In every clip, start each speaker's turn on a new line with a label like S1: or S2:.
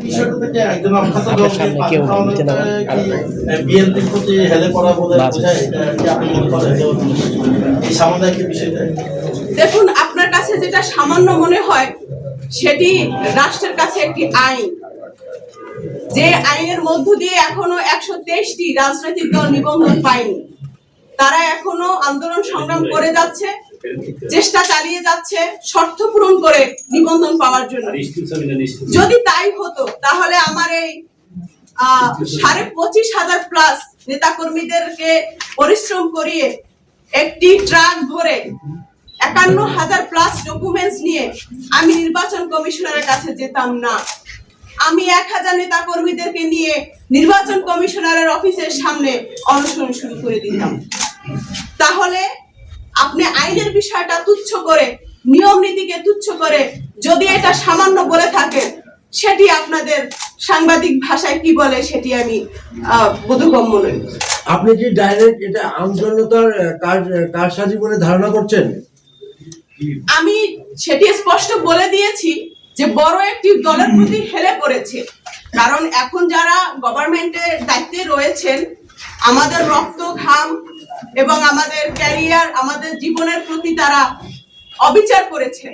S1: বিষয়টা থেকে একজন অখ্যাত দলকে বিএনপির প্রতি হেলে পড়া বলে বোঝায়, এটা কি আপনি মনে করেন যে এই সামুদায়িক বিষয়টা?
S2: দেখুন, আপনার কাছে যেটা সামান্য মনে হয় সেটি রাষ্ট্রের কাছে একটি আইন, যে আইনের মধ্য দিয়ে এখনো 123টি রাজনৈতিক দল নিবন্ধন পায়নি। তারা এখনো আন্দোলন সংগ্রাম করে যাচ্ছে, চেষ্টা চালিয়ে যাচ্ছে শর্ত পূরণ করে নিবন্ধন পাওয়ার জন্য। যদি তাই হতো তাহলে আমার এই 25,500 প্লাস নেতাকর্মীদেরকে পরিশ্রম করিয়ে একটি ট্রাক ভরে 51,000 প্লাস ডকুমেন্টস নিয়ে আমি নির্বাচন কমিশনারের কাছে যেতাম না। আমি 1000 নেতা কর্মীদেরকে নিয়ে নির্বাচন কমিশনারের অফিসের সামনে অনশন শুরু করে দিতাম। তাহলে আপনি আইনের বিষয়টা তুচ্ছ করে, নিয়ম নীতিকে তুচ্ছ করে যদি এটা সামান্য বলে থাকেন, সেটি আপনাদের সাংবাদিক ভাষায় কি বলে সেটি আমি বোধগম্য নই।
S3: আপনি কি ডাইরেক্ট এটা আমজনতার কারসাজি বলে ধারণা করছেন?
S2: আমি সেটি স্পষ্ট বলে দিয়েছি যে বড় একটি দলের প্রতি হেলে পড়েছে। কারণ এখন যারা গভর্নমেন্টের দায়িত্বে রয়েছেন, আমাদের রক্ত ঘাম এবং আমাদের ক্যারিয়ার, আমাদের জীবনের প্রতি তারা অবিচার করেছে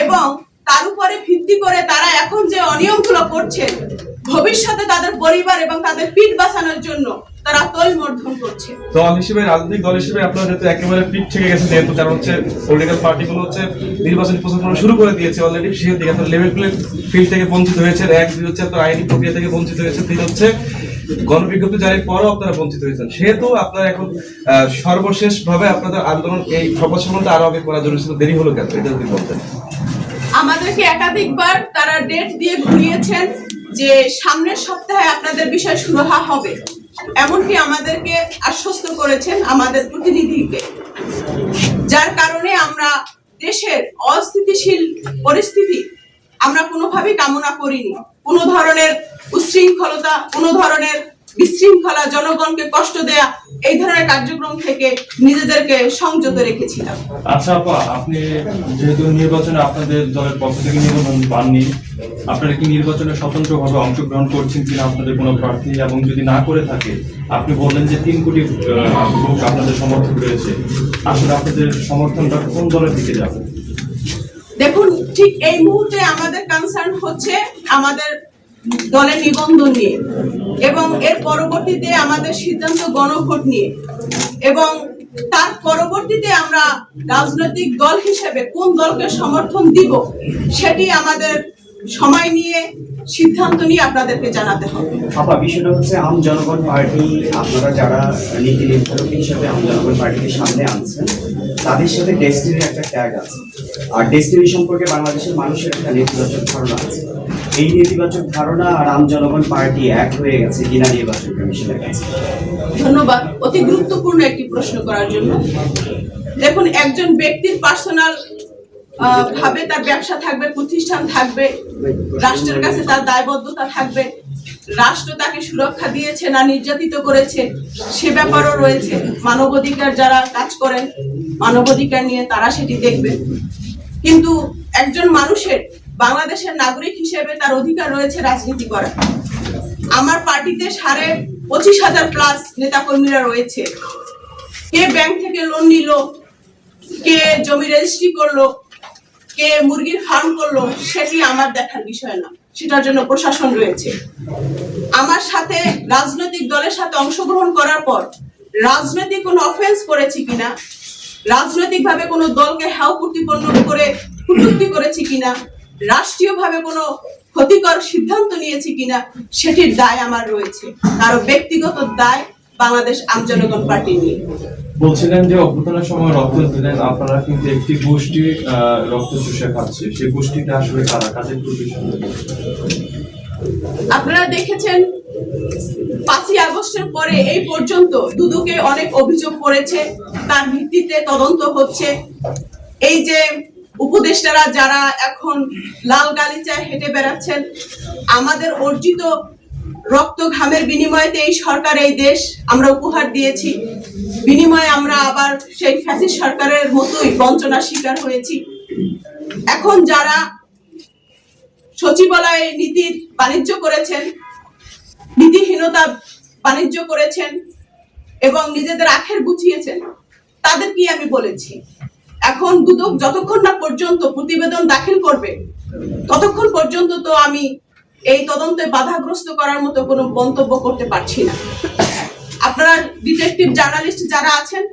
S2: এবং তার উপরে ভিত্তি করে তারা এখন যে অনিয়মগুলো করছেন, ভবিষ্যতে তাদের পরিবার এবং তাদের পিঠ বাঁচানোর জন্য তারা তৈলমর্ধন করছে।
S4: দল হিসেবে, রাজনৈতিক দল হিসেবে আপনারা যেহেতু একেবারে পিঠ থেকে গেছে, যেহেতু কারণ হচ্ছে পলিটিক্যাল পার্টিগুলো হচ্ছে নির্বাচনী প্রচারণা শুরু করে দিয়েছে অলরেডি, সেদিকে আপনার লেভেল ফিল্ড থেকে বঞ্চিত হয়েছে। 1-2 হচ্ছে আপনার আইনি প্রক্রিয়া থেকে বঞ্চিত হয়েছে, 3 হচ্ছে গণবিজ্ঞপ্তি জারির পরও আপনারা বঞ্চিত হয়েছেন। সেহেতু আপনারা এখন সর্বশেষ ভাবে আপনাদের আন্দোলন এই প্রচারণাটা আরো আগে করার জন্য দেরি হলো কেন, এটা যদি বলতেন।
S2: আমাদেরকে একাধিকবার তারা ডেট দিয়ে ঘুরিয়েছেন যে সামনের সপ্তাহে আপনাদের বিষয় সুরাহা হবে, এমনকি আমাদেরকে আশ্বস্ত করেছেন আমাদের প্রতিনিধিকে, যার কারণে আমরা দেশের অস্থিতিশীল পরিস্থিতি আমরা কোনোভাবেই কামনা করিনি। কোনো ধরনের উচ্ছৃঙ্খলতা, কোনো ধরনের বিশৃঙ্খলা, জনগণকে কষ্ট দেয়া, এই ধরনের কার্যক্রম থেকে নিজেদেরকে সংযত রেখেছিলাম।
S5: আচ্ছা আপা, আপনি যেহেতু নির্বাচনে আপনাদের দলের পক্ষ থেকে নিবন্ধন পাননি, আপনারা কি নির্বাচনে স্বতন্ত্রভাবে অংশগ্রহণ করছেন কিনা আপনাদের কোনো প্রার্থী, এবং যদি না করে থাকে, আপনি বললেন যে 3 কোটি লোক আপনাদের সমর্থক রয়েছে, আসলে আপনাদের সমর্থনটা কোন দলের দিকে যাবে?
S2: দেখুন, ঠিক এই মুহূর্তে আমাদের কনসার্ন হচ্ছে আমাদের দলের নিবন্ধন নিয়ে, এবং এর পরবর্তীতে আমাদের সিদ্ধান্ত গণভোট নিয়ে, এবং তার পরবর্তীতে আমরা রাজনৈতিক দল হিসেবে কোন দলকে সমর্থন দিব সেটি আমাদের সময় নিয়ে সিদ্ধান্ত নিয়ে আপনাদেরকে জানাতে হবে।
S6: আপা, বিষয়টা হচ্ছে আম জনগণ পার্টি, আপনারা যারা নীতি নির্ধারক হিসেবে আম জনগণ পার্টিকে সামনে আনছেন, তাদের সাথে ডেস্টিনির একটা ট্যাগ আছে, আর ডেস্টিনি সম্পর্কে বাংলাদেশের মানুষের একটা নেতিবাচক ধারণা আছে। এই নেতিবাচক ধারণা আর আম জনগণ পার্টি এক হয়ে গেছে কিনা নির্বাচন কমিশনের কাছে?
S2: ধন্যবাদ অতি গুরুত্বপূর্ণ একটি প্রশ্ন করার জন্য। দেখুন, একজন ব্যক্তির পার্সোনাল ভাবে তার ব্যবসা থাকবে, প্রতিষ্ঠান থাকবে, রাষ্ট্রের কাছে তার দায়বদ্ধতা থাকবে, রাষ্ট্র তাকে সুরক্ষা দিয়েছে না নির্যাতিত করেছে সে ব্যাপারও রয়েছে। মানবাধিকার যারা কাজ করেন মানবাধিকার নিয়ে, তারা সেটি দেখবেন। কিন্তু একজন মানুষের বাংলাদেশের নাগরিক হিসেবে তার অধিকার রয়েছে রাজনীতি করা। আমার পার্টিতে 25,000 প্লাস নেতাকর্মীরা রয়েছে। কে ব্যাংক থেকে লোন নিল, কে জমি রেজিস্ট্রি করলো, কে মুরগির ফার্ম করলো, সেটি আমার দেখার বিষয় না, সেটার জন্য প্রশাসন রয়েছে। আমার সাথে রাজনৈতিক দলের সাথে অংশগ্রহণ করার পর রাজনৈতিক কোনো অফেন্স করেছি কিনা, রাজনৈতিক ভাবে কোনো দলকে হেয় প্রতিপন্ন করে কটূক্তি করেছি কিনা, রাষ্ট্রীয় ভাবে কোনো ক্ষতিকর সিদ্ধান্ত নিয়েছি কিনা, সেটির দায় আমার রয়েছে। কারো ব্যক্তিগত দায় বাংলাদেশ আম জনগণ পার্টি নিয়ে।
S5: বলছিলেন যে অভ্যুত্থানের সময় রক্ত দিলেন, আপনারা কিন্তু একটি গোষ্ঠী রক্ত চুষে খাচ্ছে, সেই গোষ্ঠীটা আসলে কারা, কাদের প্রতি?
S2: আপনারা দেখেছেন 5ই আগস্টের পরে এই পর্যন্ত দুদকে অনেক অভিযোগ করেছে, তার ভিত্তিতে তদন্ত হচ্ছে। এই যে উপদেষ্টারা যারা এখন লাল গালিচায় হেঁটে বেড়াচ্ছেন, আমাদের অর্জিত রক্ত ঘামের বিনিময়ে এই সরকার, এই দেশ আমরা উপহার দিয়েছি, বিনিময়ে আমরা আবার সেই ফ্যাসিস্ট সরকারের মতোই বঞ্চনার শিকার হয়েছি। এখন যারা সচিবালয়ে নীতির বাণিজ্য করেছেন, নীতিহীনতা বাণিজ্য করেছেন এবং নিজেদের আখের গুছিয়েছেন, তাদের কি আমি বলেছি। এখন দুদক যতক্ষণ না পর্যন্ত প্রতিবেদন দাখিল করবে ততক্ষণ পর্যন্ত তো আমি এই তদন্তে বাধাগ্রস্ত করার মতো কোনো মন্তব্য করতে পারছি না। আপনারা ডিটেকটিভ জার্নালিস্ট যারা আছেন,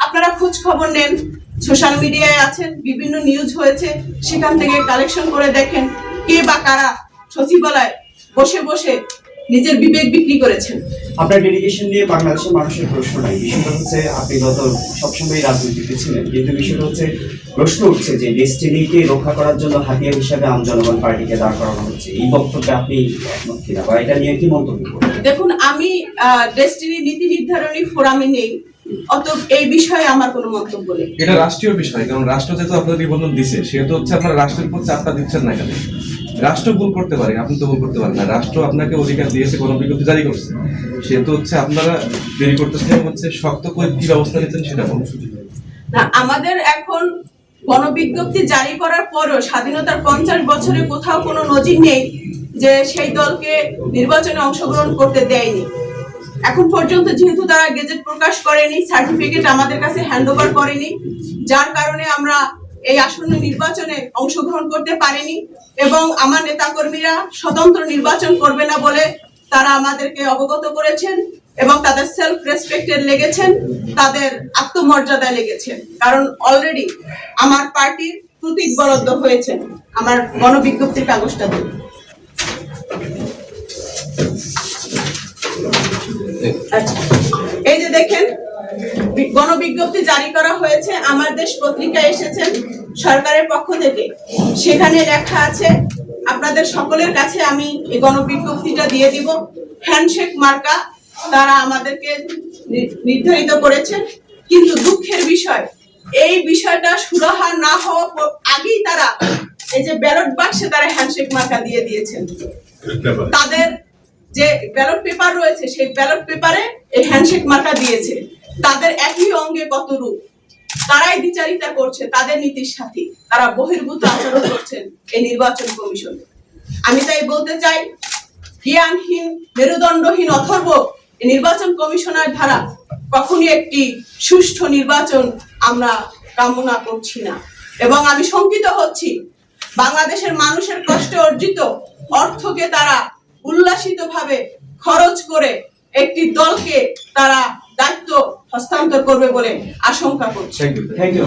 S2: আপনারা খোঁজ খবর নেন, সোশ্যাল মিডিয়ায় আছেন, বিভিন্ন নিউজ হয়েছে, সেখান থেকে কালেকশন করে দেখেন কে বা কারা সচিবালয়ে বসে বসে নিজের বিবেক বিক্রি করেছেন।
S6: আপনার ডেডিকেশন নিয়ে বাংলাদেশের মানুষের প্রশ্ন নাই। বিষয়টা হচ্ছে আপনি গত সবসময় রাজনীতিতে ছিলেন, কিন্তু বিষয়টা হচ্ছে প্রশ্ন উঠছে যে ডেস্টিনিকে রক্ষা করার জন্য হাতিয়ার হিসাবে আম জনগণ পার্টিকে দাঁড় করানো হচ্ছে। এই বক্তব্যে আপনি একমত কিনা বা এটা নিয়ে কি মন্তব্য করবেন?
S2: দেখুন, আমি ডেস্টিনি নীতি নির্ধারণী ফোরামে নেই, অতএব এই বিষয়ে আমার কোনো মন্তব্য নেই।
S4: এটা রাষ্ট্রীয় বিষয়, কারণ রাষ্ট্র যেহেতু আপনাদের নিবন্ধন দিছে, সেহেতু হচ্ছে আপনারা রাষ্ট্রের উপর চাপটা দিচ্ছেন না। কেন রাষ্ট্র ভুল করতে পারে, আপনি তো ভুল করতে পারেন না। রাষ্ট্র আপনাকে অধিকার দিয়েছে, গণবিজ্ঞপ্তি জারি করছে, সেহেতু হচ্ছে আপনারা দেরি করতেছেন, হচ্ছে শক্ত করে কি ব্যবস্থা নিচ্ছেন সেটা বলছেন
S2: না। আমাদের এখন গণবিজ্ঞপ্তি জারি করার পরও স্বাধীনতার 50 বছরে কোথাও কোনো নজির নেই যে সেই দলকে নির্বাচনে অংশগ্রহণ করতে দেয়নি। এখন পর্যন্ত যেহেতু তারা গেজেট প্রকাশ করেনি, সার্টিফিকেট আমাদের কাছে হ্যান্ডওভার করেনি, যার কারণে আমরা এই আসন্ন নির্বাচনে অংশগ্রহণ করতে পারিনি এবং আমার নেতাকর্মীরা স্বতন্ত্র নির্বাচন করবে না বলে তারা আমাদেরকে অবগত করেছেন এবং তাদের সেলফ রেসপেক্টে লেগেছেন, তাদের আত্মমর্যাদায় লেগেছেন। কারণ অলরেডি আমার পার্টির প্রতীক বরাদ্দ হয়েছে আমার গণবিজ্ঞপ্তির কাগজটা দিয়ে। আচ্ছা, এই যে দেখেন গণবিজ্ঞপ্তি জারি করা হয়েছে, আমার দেশ পত্রিকায় এসেছেন সরকারের পক্ষ থেকে, সেখানে লেখা আছে, আপনাদের সকলের কাছে আমি এই গণবিজ্ঞপ্তিটা দিয়ে দিব, হ্যান্ডশেক মার্কা তারা আমাদেরকে নির্ধারিত করেছেন। কিন্তু দুঃখের বিষয়, এই বিষয়টা সুরাহা না হওয়া আগেই তারা এই যে ব্যালট বাক্সে তারা হ্যান্ডশেক মার্কা দিয়ে দিয়েছেন। তাদের যে ব্যালট পেপার রয়েছে সেই ব্যালট পেপারে এই হ্যান্ডশেক মার্কা দিয়েছে। তাদের একই অঙ্গে কত রূপ, তারাই দ্বিচারিতা করছে তাদের নীতির সাথে, তারা বহির্ভূত আচরণ করছেন এই নির্বাচন কমিশন। আমি তাই বলতে চাই, জ্ঞানহীন মেরুদণ্ডহীন অথর্ব এই নির্বাচন কমিশনার দ্বারা কখনই একটি সুষ্ঠু নির্বাচন আমরা কামনা করছি না। এবং আমি শঙ্কিত হচ্ছি, বাংলাদেশের মানুষের কষ্টে অর্জিত অর্থকে তারা উল্লাসিতভাবে খরচ করে একটি দলকে তারা দায়িত্ব হস্তান্তর করবে বলে আশঙ্কা করছে।
S4: Thank you.